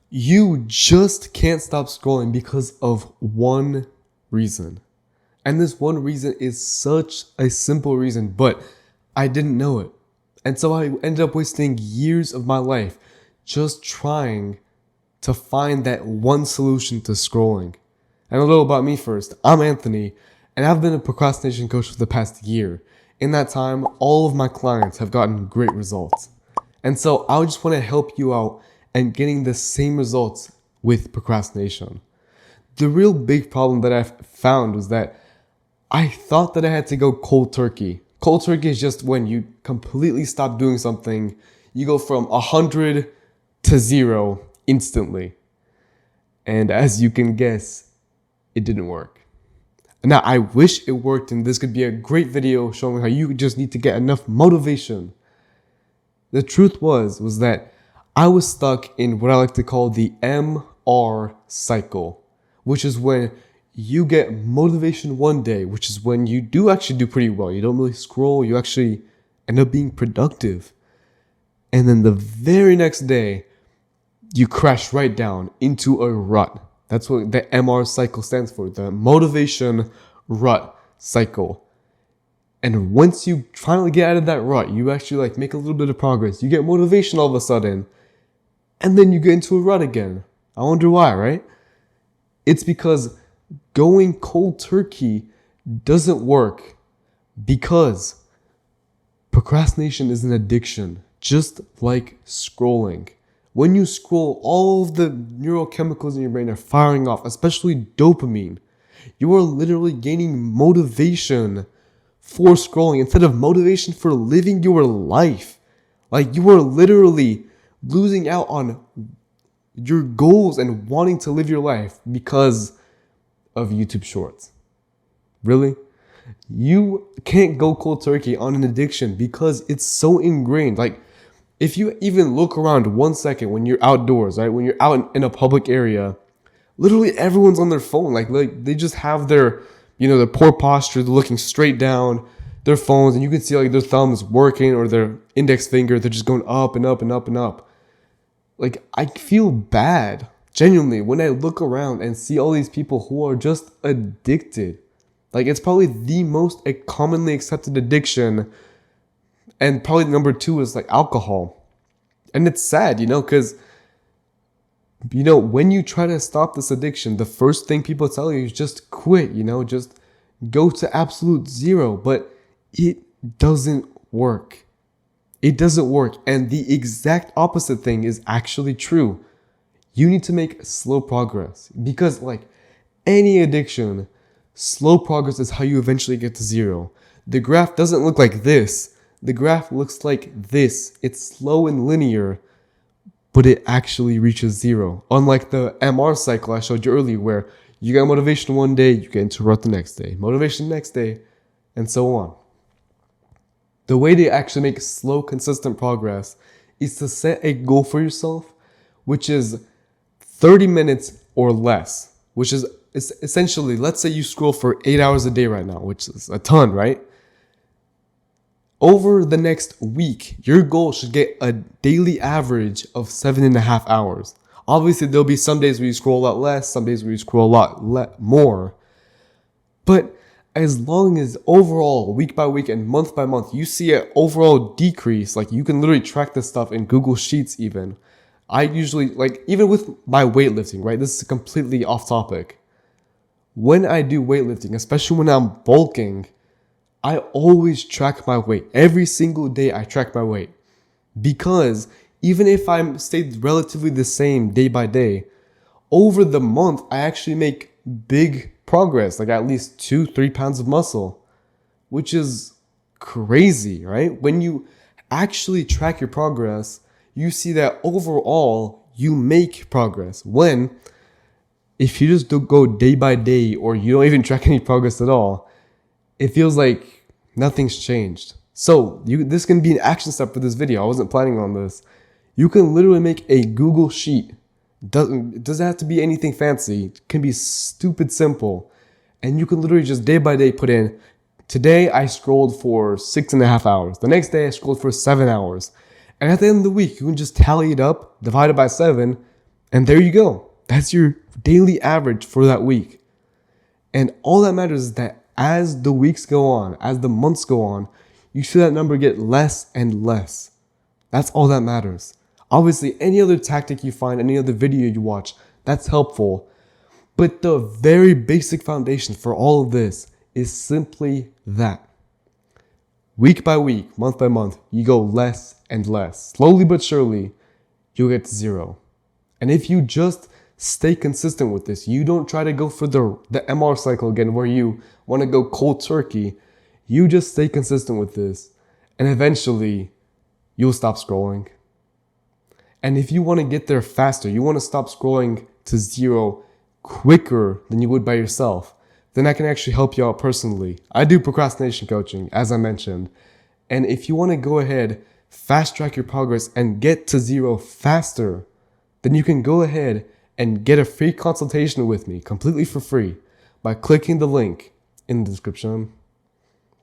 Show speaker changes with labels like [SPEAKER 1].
[SPEAKER 1] You just can't stop scrolling because of one reason. And this one reason is such a simple reason, but I didn't know it. And so I ended up wasting years of my life just trying to find that one solution to scrolling. And a little about me first. I'm Anthony, and I've been a procrastination coach for the past year. In that time, all of my clients have gotten great results. And so I just want to help you out and getting the same results with procrastination. The real big problem that I found was that I thought that I had to go cold turkey. Cold turkey is just when you completely stop doing something. You go from 100 to 0 instantly. And as you can guess, it didn't work. Now, I wish it worked, and this could be a great video showing how you just need to get enough motivation. The truth was that I was stuck in what I like to call the MR cycle, which is when you get motivation one day, which is when you do actually do pretty well. You don't really scroll, you actually end up being productive. And then the very next day, you crash right down into a rut. That's what the MR cycle stands for, the motivation rut cycle. And once you finally get out of that rut, you actually make a little bit of progress. You get motivation all of a sudden, and then you get into a rut again. I wonder why, right? It's because going cold turkey doesn't work because procrastination is an addiction, just like scrolling. When you scroll, all of the neurochemicals in your brain are firing off, especially dopamine. You are literally gaining motivation for scrolling instead of motivation for living your life. You are literally losing out on your goals and wanting to live your life because of YouTube Shorts. Really? You can't go cold turkey on an addiction because it's so ingrained. If you even look around 1 second when you're outdoors, right? When you're out in a public area, literally everyone's on their phone. They just have their poor posture. They're looking straight down their phones, and you can see their thumbs working or their index finger. They're just going up and up and up and up. I feel bad, genuinely, when I look around and see all these people who are just addicted. It's probably the most commonly accepted addiction. And probably number 2 is alcohol. And it's sad, because, when you try to stop this addiction, the first thing people tell you is just quit, just go to absolute 0. But it doesn't work. It doesn't work. And the exact opposite thing is actually true. You need to make slow progress because any addiction, slow progress is how you eventually get to 0. The graph doesn't look like this. The graph looks like this. It's slow and linear, but it actually reaches 0. Unlike the MR cycle I showed you earlier, where you got motivation one day, you get into a rut the next day, motivation the next day, and so on. The way to actually make slow, consistent progress is to set a goal for yourself, which is 30 minutes or less, which is essentially, let's say you scroll for 8 hours a day right now, which is a ton, right? Over the next week, your goal should get a daily average of 7.5 hours. Obviously, there'll be some days where you scroll a lot less, some days where you scroll a lot more. But as long as overall, week by week and month by month, you see an overall decrease, you can literally track this stuff in Google Sheets even. I usually, even with my weightlifting, right? This is completely off topic. When I do weightlifting, especially when I'm bulking, I always track my weight. Every single day I track my weight. Because even if I'm stayed relatively the same day by day, over the month I actually make big progress, at least 2-3 pounds of muscle, which is crazy, right? When you actually track your progress, you see that overall you make progress. If you just don't go day by day or you don't even track any progress at all, it feels like nothing's changed. So this can be an action step for this video. I wasn't planning on this. You can literally make a Google Sheet. It doesn't have to be anything fancy. It can be stupid simple. And you can literally just day by day put in, today I scrolled for 6.5 hours. The next day I scrolled for 7 hours. And at the end of the week, you can just tally it up, divide it by 7, And there you go. That's your daily average for that week. And all that matters is that as the weeks go on, as the months go on, you see that number get less and less. That's all that matters. Obviously, any other tactic you find, any other video you watch, that's helpful. But the very basic foundation for all of this is simply that. Week by week, month by month, you go less and less. Slowly but surely, you'll get to zero. And if you just stay consistent with this, you don't try to go for the MR cycle again where you want to go cold turkey. You just stay consistent with this, and eventually you'll stop scrolling. And if you want to get there faster, you want to stop scrolling to zero quicker than you would by yourself, then I can actually help you out personally. I do procrastination coaching, as I mentioned. And if you want to go ahead, fast track your progress and get to zero faster, then you can go ahead and get a free consultation with me completely for free by clicking the link in the description